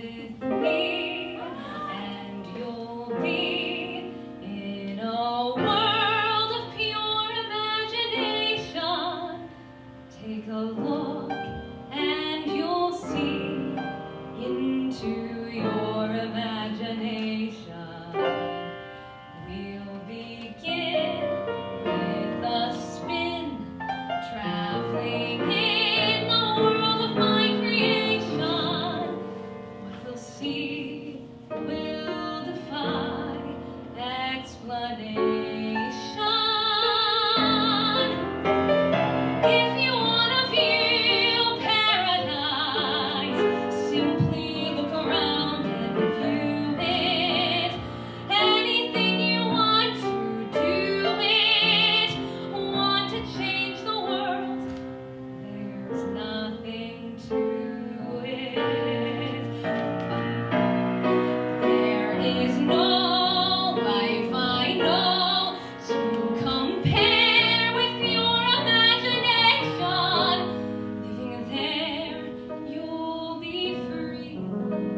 with me, and you'll be in a world of pure imagination. Take a look and you'll see into your imagination. We'll begin with a spin, traveling in the world of my creation. What we'll see will defy explanation. If you want to feel paradise, simply look around and view it. Anything you want to do it. Want to change the world? There's nothing to it. There is no life I know to compare with pure imagination. Living there, you'll be free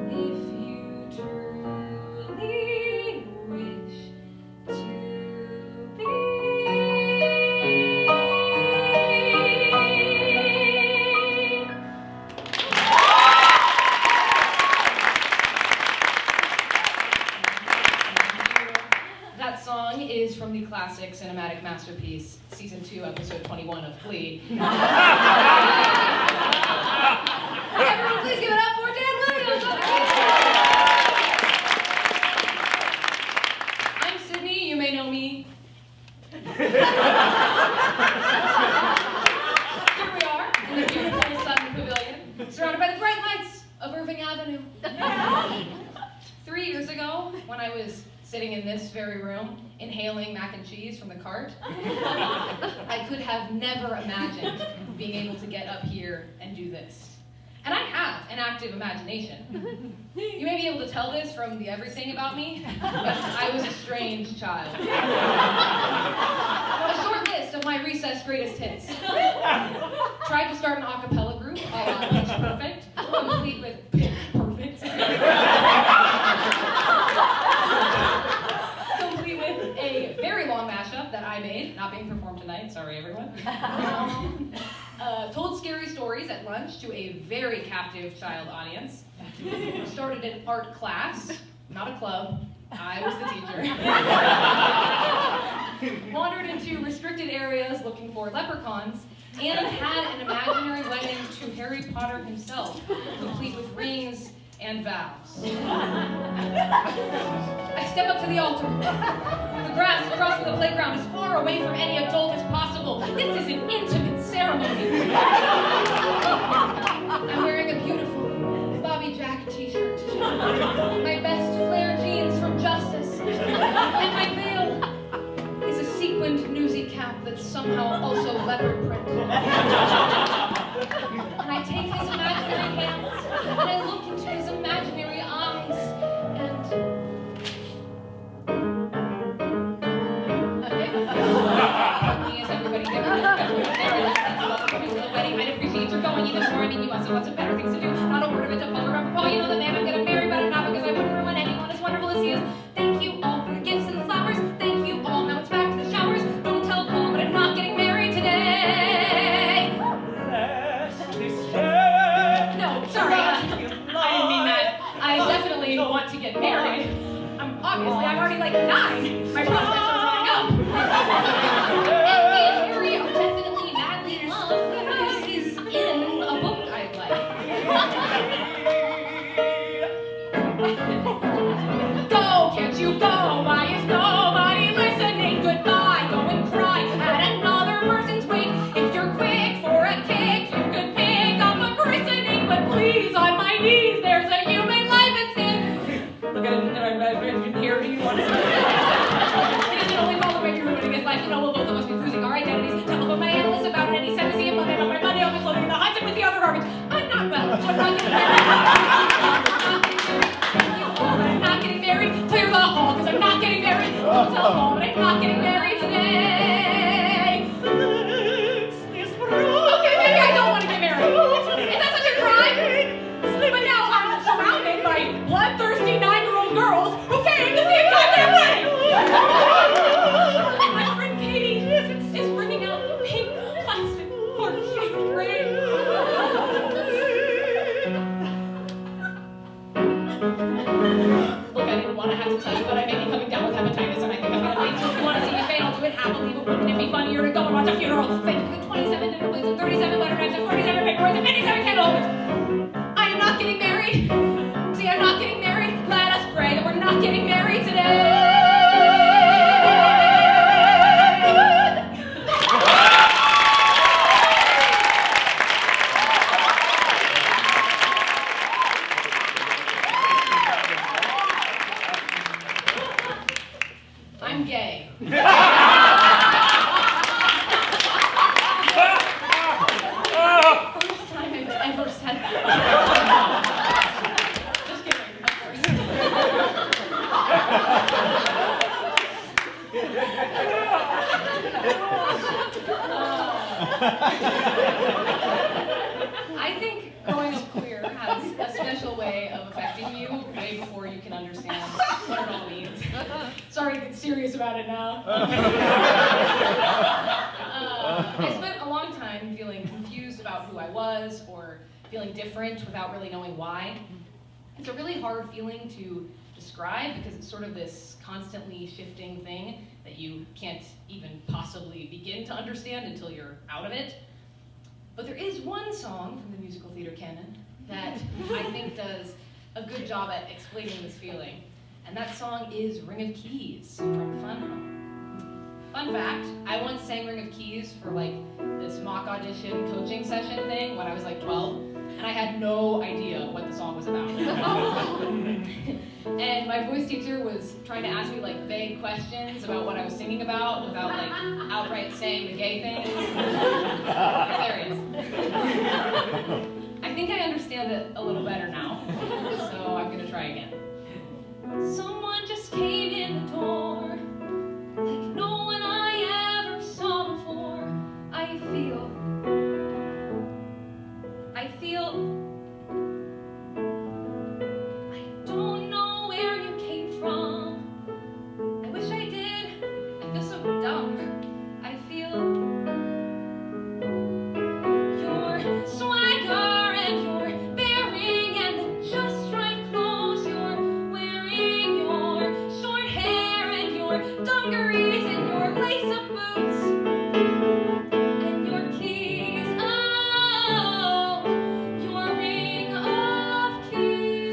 if you truly wish to be. That song is from the classic cinematic masterpiece, Season 2, Episode 21 of Glee. Everyone, please give it up for Dan Williams! I'm Sydney, you may know me. Here we are, in the beautiful Sutton Pavilion, surrounded by the bright lights of Irving Avenue. 3 years ago, when I was sitting in this very room, inhaling mac and cheese from the cart, I could have never imagined being able to get up here and do this. And I have an active imagination. You may be able to tell this from the everything about me, but I was a strange child. A short list of my recess greatest hits. Tried to start an a cappella group, a la Pitch Perfect, complete with Pitch Perfect. Complete with a very long mashup that I made, not being performed tonight, sorry everyone. Told scary stories at lunch to a very captive child audience. Started an art class, not a club. I was the teacher. Wandered into restricted areas looking for leprechauns, and had an imaginary wedding to Harry Potter himself, complete with rings and vows. I step up to the altar. The grass across from the playground as far away from any adult as possible. This is an intimate ceremony. I'm wearing a beautiful Bobby Jack t-shirt, my best flare jeans from Justice, and my veil is a sequined newsy cap that's somehow also leopard print. And I take his imaginary hands, and I look into his imaginary eyes, and... Is everybody there? Welcome to the wedding. I'd appreciate your going even more. I mean, you must have lots of better things to do. Not a word of it to Paul. Remember, Paul, you know the man I'm gonna marry, but I'm not because I wouldn't ruin anyone as wonderful as he is. Thank you all for the gifts and the flowers. Thank you all. Now it's back to the showers. Don't tell Paul, but I'm not getting married today. No, sorry. I didn't mean that. I definitely want to get married. I'm already like 9. My prospects are drying up. And Harry are definitely madly in love because he's in a book I like. Go, can't you go? Why is nobody listening? Goodbye, go and cry at another person's wake. If you're quick for a cake, you could pick up a christening, but please, on my knees, there's a human life at stake. Look at it, here, do you want to see it? It isn't only Paul who ruining his life, you know, we'll both of us be losing our identities. Telephone my analyst about it, and he sent me a Monday about my money on the clothing in the Hudson with the other garbage. I'm not well, so I'm not getting married. I'm not getting married. Clear the hall, because I'm not wants a funeral. Thank you for the 27 dinner plates and 37 letter knives and 47 paperweights and 57 candle holders. I am not getting married. See, I'm not getting married. Let us pray that we're not getting married today. I'm gay. First time I've ever said that. Just kidding, of course. I think growing up queer has a special way of affecting you way before you can understand what it all means. Sorry to get serious about it now. I spent a long time feeling confused about who I was or feeling different without really knowing why. It's a really hard feeling to describe because it's sort of this constantly shifting thing that you can't even possibly begin to understand until you're out of it. But there is one song from the musical theater canon that I think does a good job at explaining this feeling. And that song is Ring of Keys from Fun Home. Fun fact, I once sang Ring of Keys for like this mock audition coaching session thing when I was like 12, and I had no idea what the song was about. And my voice teacher was trying to ask me like vague questions about what I was singing about without like outright saying the gay thing. Hilarious. I think I understand it a little better now, so I'm gonna try again. Someone just came in the door, like no one I ever saw before. I feel I don't know where you came from. I wish I did. I feel so dumb. I feel your swagger and your bearing and the just right clothes you're wearing, your short hair and your dungarees and your lace-up boots and your keys. Oh, your ring of keys.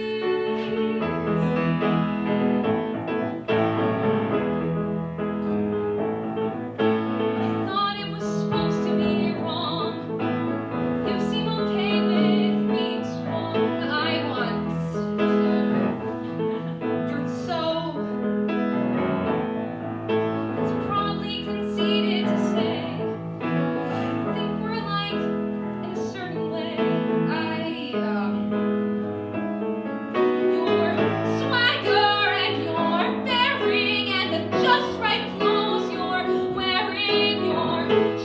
I thought it was supposed to be wrong. You seem okay with being strong. I want to. You're so. It's probably conceited to say. I think we're like in a certain way. Your swagger and your bearing and the just right clothes you're wearing, your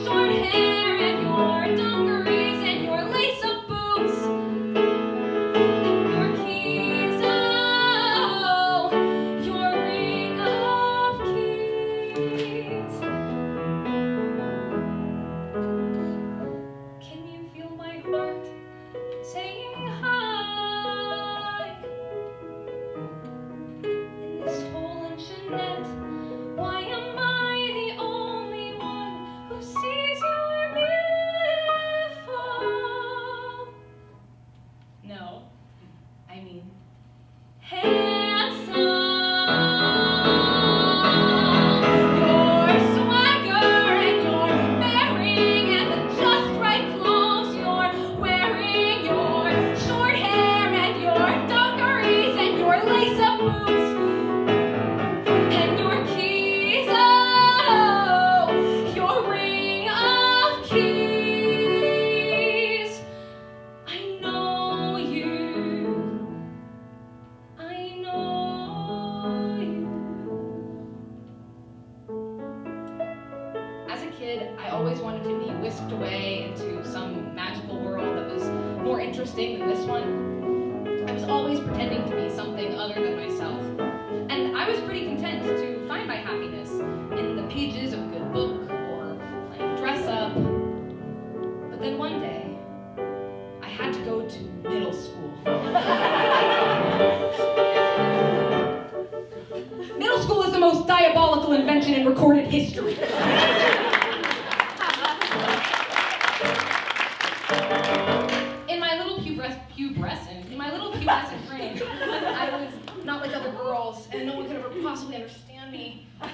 short hair and your dungarees and your lace-up boots and your keys. Oh, your ring of keys. Can you feel my heart saying hi? In this whole enchantment, why am I the only one who sees you're beautiful? No, I mean handsome. Your swagger and your bearing and the just right clothes you're wearing, your short hair and your dungarees and your lace-up boots and your keys. Oh, your ring of keys. I know you. I know you. As a kid, I always wanted to be whisked away into some magical world that was more interesting than this one. I was always pretending to be something other than myself. And I was pretty content to find my happiness in the pages of a good book or playing dress up. But then one day, I had to go to middle school. Middle school is the most diabolical invention in recorded history. pubescent brain. I was not like other girls, and no one could ever possibly understand me. The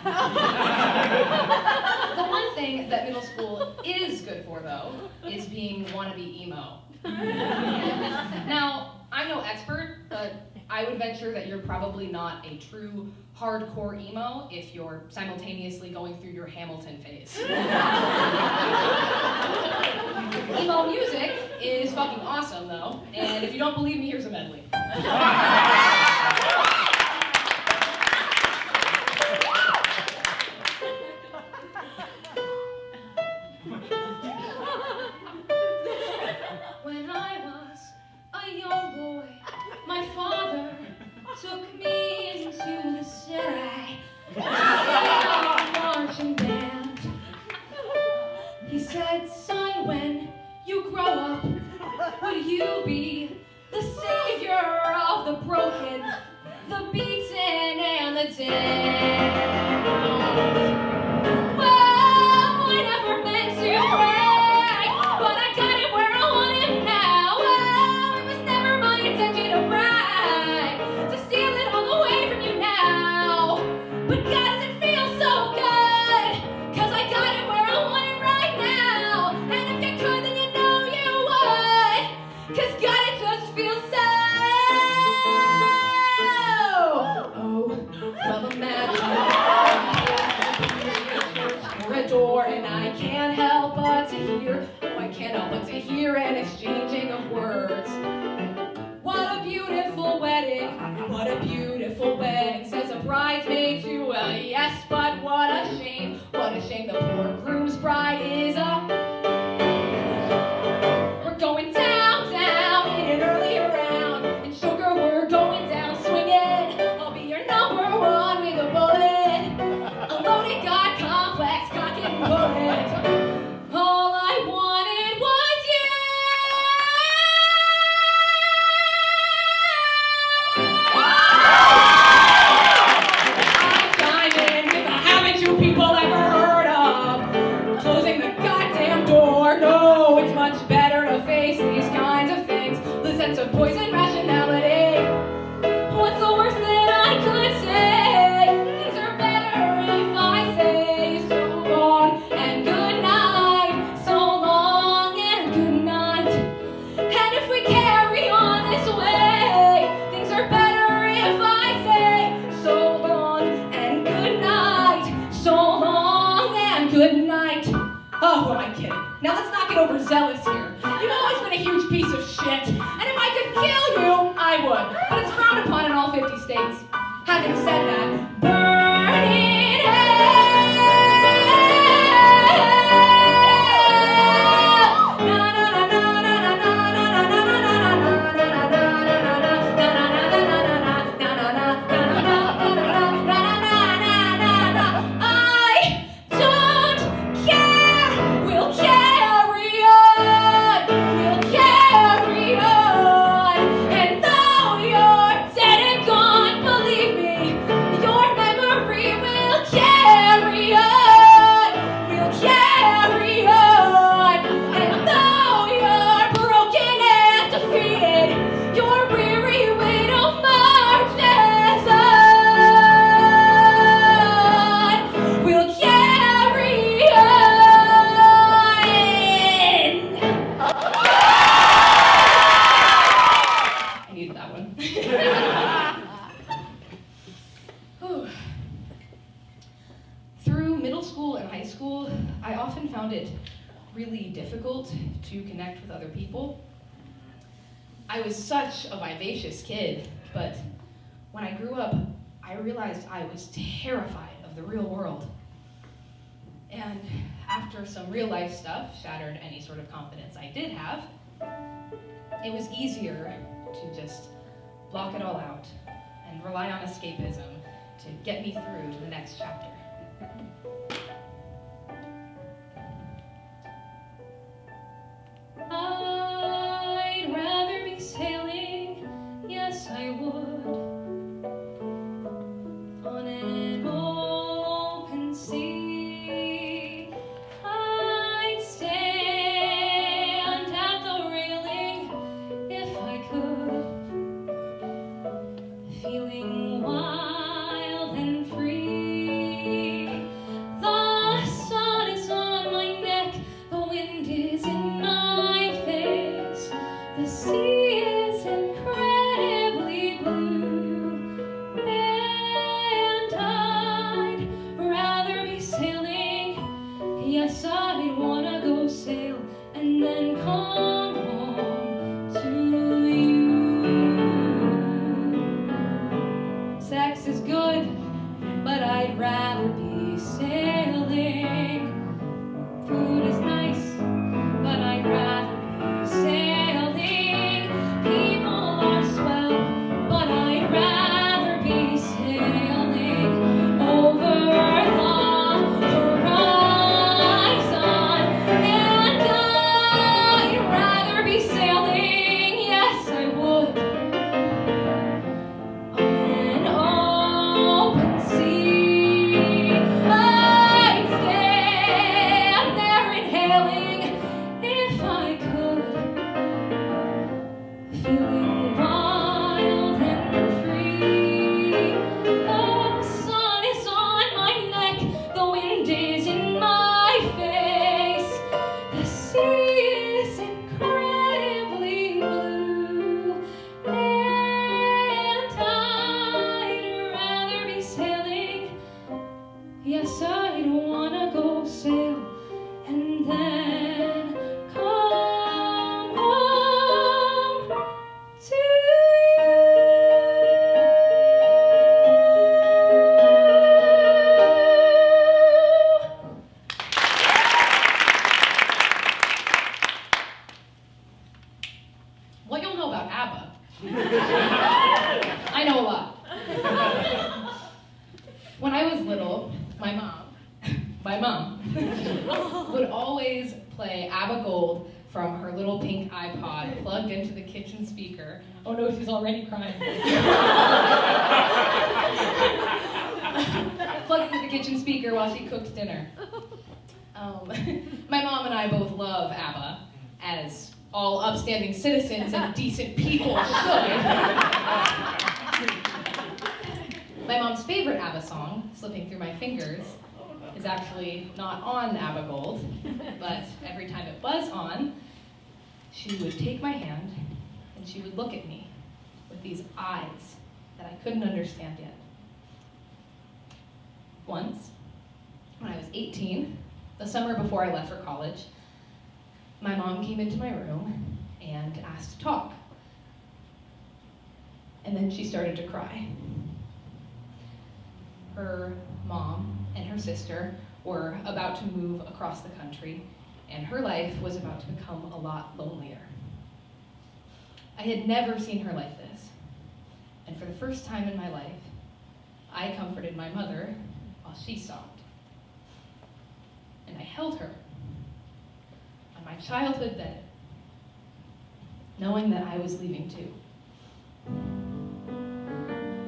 one thing that middle school is good for, though, is being wannabe emo. Now, I'm no expert, but I would venture that you're probably not a true hardcore emo if you're simultaneously going through your Hamilton phase. Emo music is fucking awesome, though, and if you don't believe me, here's a medley. When I was a young boy, my father took me into the city to sing a marching band. He said, son, when you grow up, will you be the savior of the broken, the beaten, and the damned? Well, I never meant to brag, but I got it where I want it now. Well, it was never my intention to brag, to steal it all away from you now. But God, does it feel so good? 'Cause I got it where I want it right now. And if you could, then you know you would. 'Cause God, it just feels so. Oh, well, imagine or a door, and I can't help but to hear. Oh, I can't help but to hear an exchanging of words. What a beautiful wedding, what a beautiful wedding, says a bridesmaid to a yes, but what a shame the poor groom's bride is a. We're going down, down in an earlier round, and sugar, we're going down swinging. I'll be your number one with a bullet, a loaded God complex, cock and bullet. All I wanted was you. I'm chiming with a haven't you people ever heard of closing the goddamn door? No, it's much better to face these kinds of things. The sense of poison rationality. What's the worst that I could say? Things are better if I say so long and good night. So long and good night. And if we carry on this way, things are better if I say so long and good night. So long and good night. Oh, who am I kidding? Now let's not get overzealous here. You've always been a huge piece of shit, and if I could kill you, I would. But it's frowned upon in all 50 states. Having said that, burn in hell. Na na na na na na na na na na na to connect with other people. I was such a vivacious kid, but when I grew up, I realized I was terrified of the real world. And after some real life stuff shattered any sort of confidence I did have, it was easier to just block it all out and rely on escapism to get me through to the next chapter. I'd rather be sailing, yes I would, on an open sea. I'd stand at the railing if I could, from her little pink iPod plugged into the kitchen speaker. Oh no, she's already crying. Plugged into the kitchen speaker while she cooks dinner. My mom and I both love ABBA, as all upstanding citizens and decent people should. My mom's favorite ABBA song, Slipping Through My Fingers, is actually not on ABBA Gold, but every time it was on, she would take my hand and she would look at me with these eyes that I couldn't understand yet. Once, when I was 18, the summer before I left for college, my mom came into my room and asked to talk. And then she started to cry. Her mom and her sister were about to move across the country, and her life was about to become a lot lonelier. I had never seen her like this, and for the first time in my life, I comforted my mother while she sobbed. And I held her on my childhood bed, knowing that I was leaving too.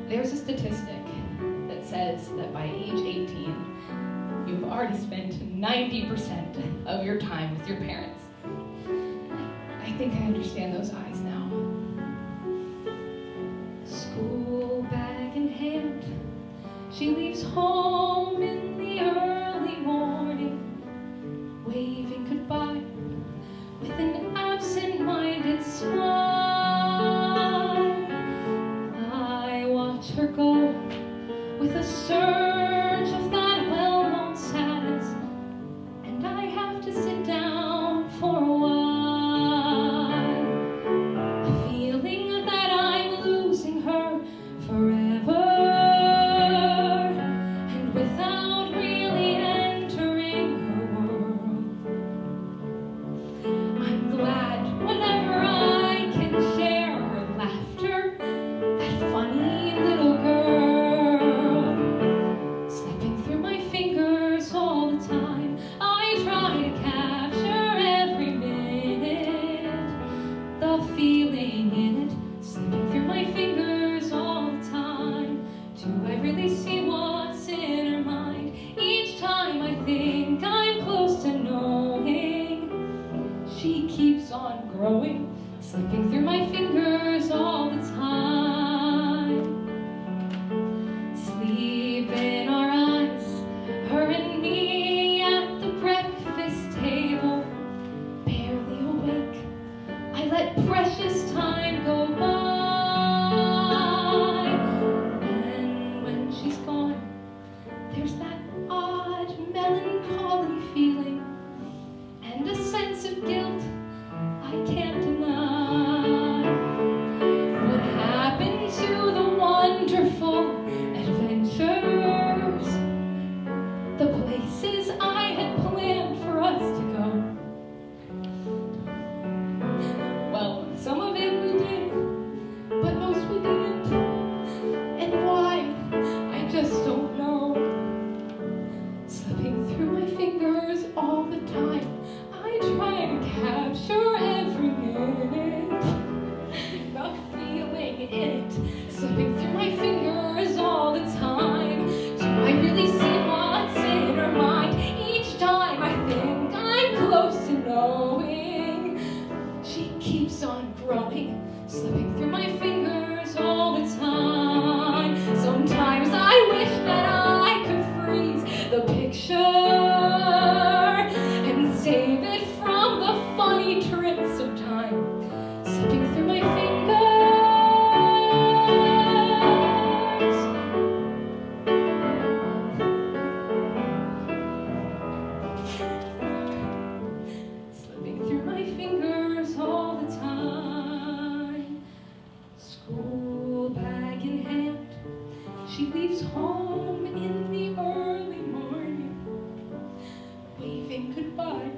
There's a statistic that says that by age 18, you've already spent 90% of your time with your parents. I think I understand those eyes now. School bag in hand, she leaves home in the early morning, waving goodbye with an absent-minded smile. I watch her go with a surge of that well-known sadness, and I have to sit down for a while. The feeling that I'm losing her forever, and without really entering her world. I'm glad whenever I can share her laughter, that funny little girl. Slipping through my fingers all the time, I try to capture every minute, the feeling in it. Slipping through my fingers all the time, do I really see what's in her mind? Each time I think I'm close to knowing, she keeps on growing, slipping through my fingers all the time. Sleep in our eyes, her and me at the breakfast table. Barely awake, I let precious time go by. And when she's gone, there's that odd melancholy feeling, and a sense of guilt I can't deny. What happened to the wonderful adventures, the places I had planned for us to go? Well, some of it we did, but most we didn't. And why? I just don't know. Slipping through my fingers all the time, I try to capture every minute, the feeling in it. Slipping through my fingers all the time, do I really see what's in her mind? Each time I think I'm close to knowing, she keeps on growing, slipping through my fingers all the time. Sometimes I wish that I could freeze the picture and save it from the funny trips of time, slipping through my fingers. Slipping through my fingers all the time. School bag in hand, she leaves home in the early morning, waving goodbye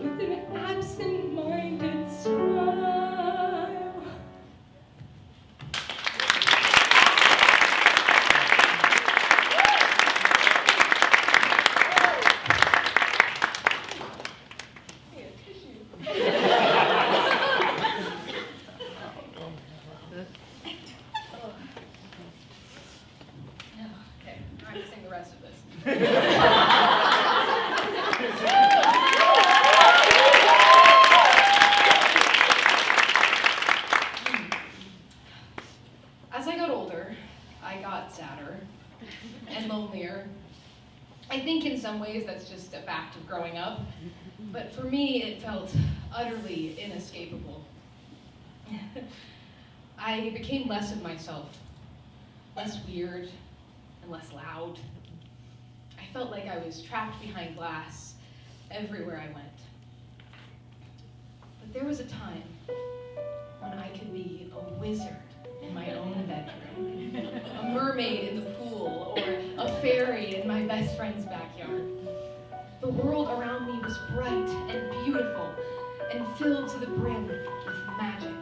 with an absent-minded smile. Here, tissue. As I got older, I got sadder and lonelier. I think in some ways that's just a fact of growing up, but for me it felt utterly inescapable. I became less of myself, less weird and less loud. I felt like I was trapped behind glass everywhere I went. But there was a time when I could be a wizard in my own bedroom, a mermaid in the pool, or a fairy in my best friend's backyard. The world around me was bright and beautiful and filled to the brim with magic,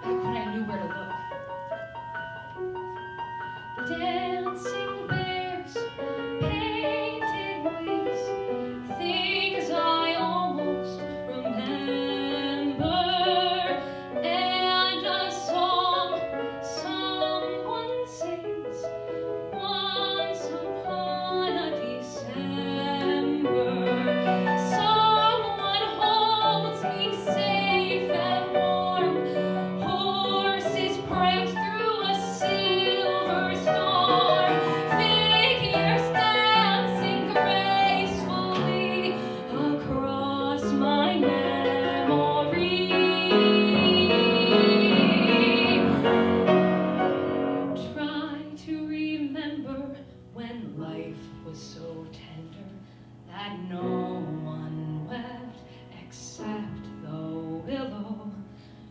back when I knew where to look. Dancing bears, painted wings, things I almost remember, and a song someone sings once upon a December. Someone holds me safe and warm. Horses prance through a silver storm. Figures dancing gracefully across my memory. Try to remember when life was so tender that no one wept except the willow.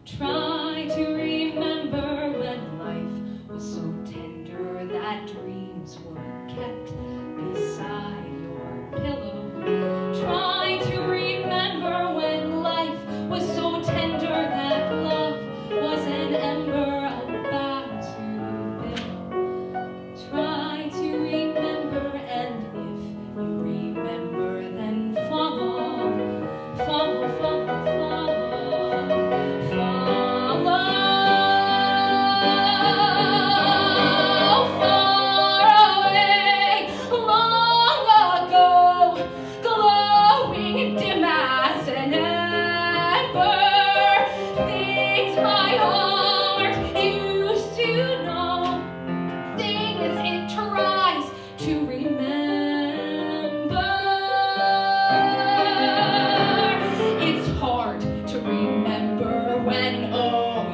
Try to remember when life was so tender that dreams were kept beside your pillow. Try to remember when life was so tender that love was an ember about to billow. Try to remember, and if you remember, then follow, follow, follow, follow, follow. Far away, long ago, glowing dim as an ember, things my heart used to know, things it tries to remember. It's hard to remember when, oh,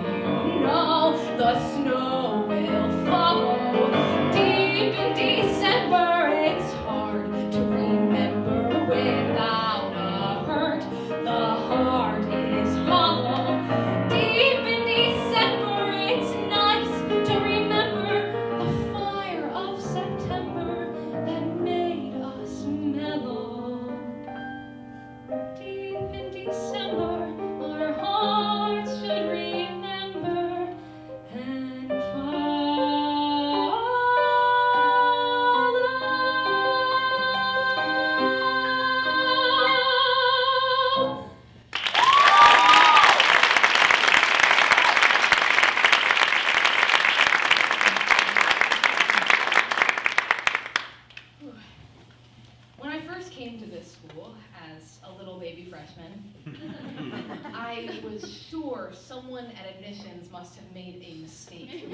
you know, the snow will follow. Deep in December, it's hard to remember without a hurt. The heart is hollow. Deep in December, it's nice to remember the fire of September that made us mellow. Deep in December, our hearts should remember and follow. When I first came to this school as a little baby freshman, I was sure someone at admissions must have made a mistake.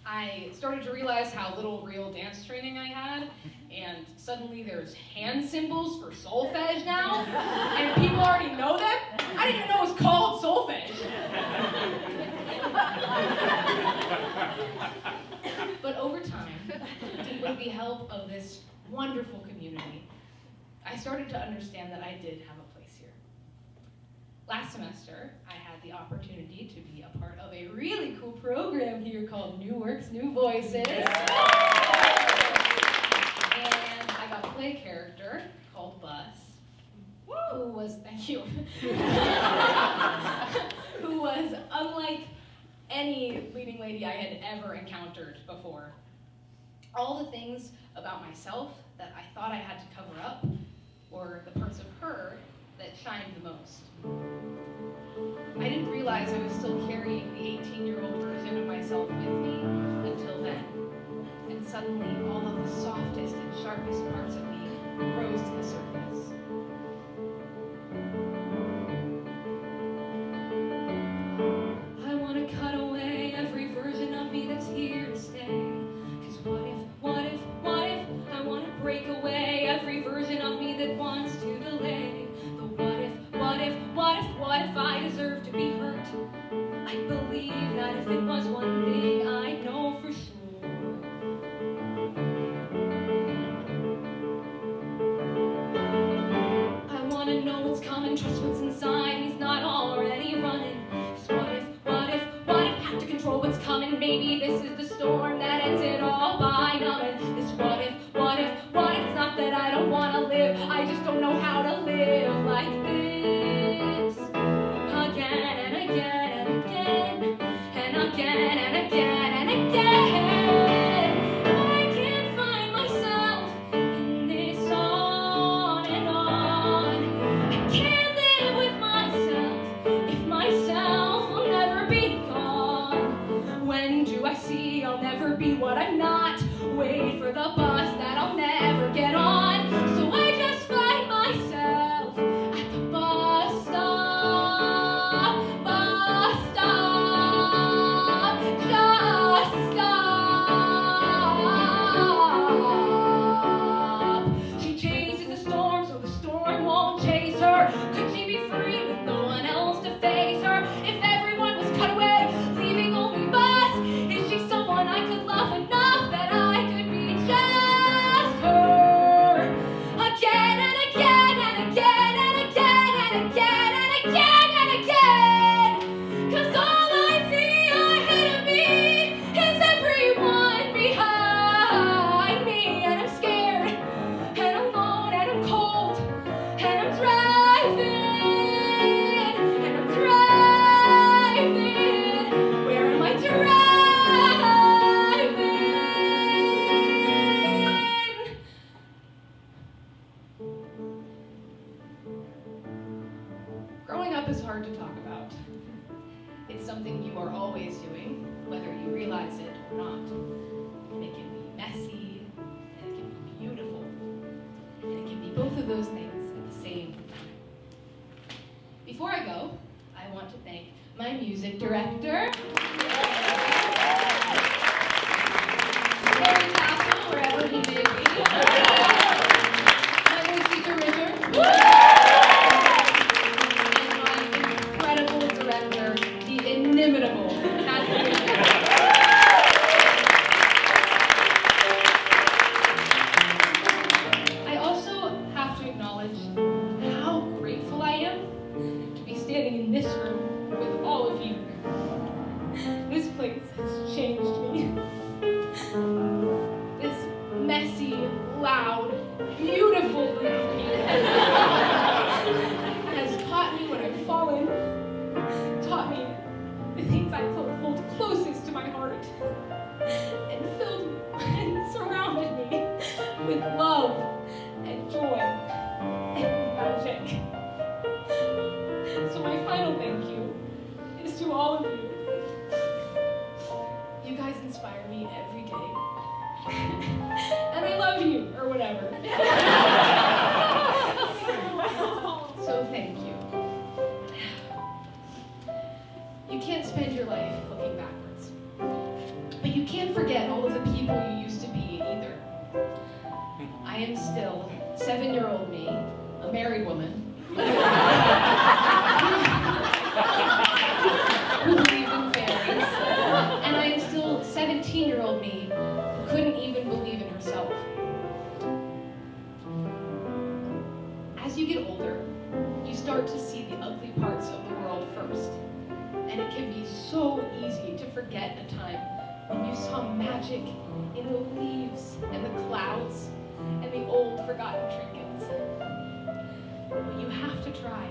I started to realize how little real dance training I had, and suddenly there's hand symbols for solfege now, and people already know them. I didn't even know it was called solfege. But over time, with the help of this wonderful community, I started to understand that I did have a place here. Last semester, I had the opportunity to be a part of a really cool program here called New Works, New Voices. And I got to play a character called Bus, who was, thank you, who was unlike any leading lady I had ever encountered before. All the things about myself that I thought I had to cover up were the parts of her that shined the most. I didn't realize I was still carrying the 18-year-old version of myself with me until then. And suddenly, I believe that if it was one thing I know for sure. I wanna know what's coming, trust what's inside, he's not already running. 'Cause what if I have to control what's coming? Maybe this is the storm that ends it all by numbing. This what if, it's not that I don't wanna live, I just don't know how to live like this. Again and again and again, and again and again and again. I can't find myself in this on and on. I can't live with myself if myself will never be gone. When do I see I'll never be what I'm not? Wait for the bus that I'll never get on. So I just find myself at the bus stop, just stop. She chases the storm so the storm won't chase her. Could she be free with no one else to face her? If everyone was cut away, leaving only bus, is she someone I could love enough that I could be just her? Again and again and again and again and again and again and again. 'Cause all I see ahead of me is everyone behind me. And I'm scared, and I'm alone, and I'm cold, and I'm driving, and I'm driving. Where am I driving? Growing up is hard to talk about. It's something you are always doing, whether you realize it or not. And it can be messy, and it can be beautiful, and it can be both of those things at the same time. Before I go, I want to thank my music director, Larry Castle, wherever he may be, my voice teacher Richard, and my incredible director, the inimitable Kathleen. I also have to acknowledge how grateful I am to be standing in this room with all of you. This place has changed me. This messy, loud, beautiful group of people has taught me when I've fallen, taught me the things I hold closest to my heart, and filled and surrounded me with love and joy and magic. So my final thank you is to all of you. You guys inspire me every day. And I love you, or whatever. So thank you. You can't spend your life looking backwards. But you can't forget all of the people you used to be either. I am still 7-year-old me, a married woman, who believed in fairies. And I am still 17-year-old me, who couldn't even believe in herself. As you get older, you start to see the ugly parts of the world first. And it can be so easy to forget a time when you saw magic in the leaves and the clouds and the old forgotten trinkets. But you have to try.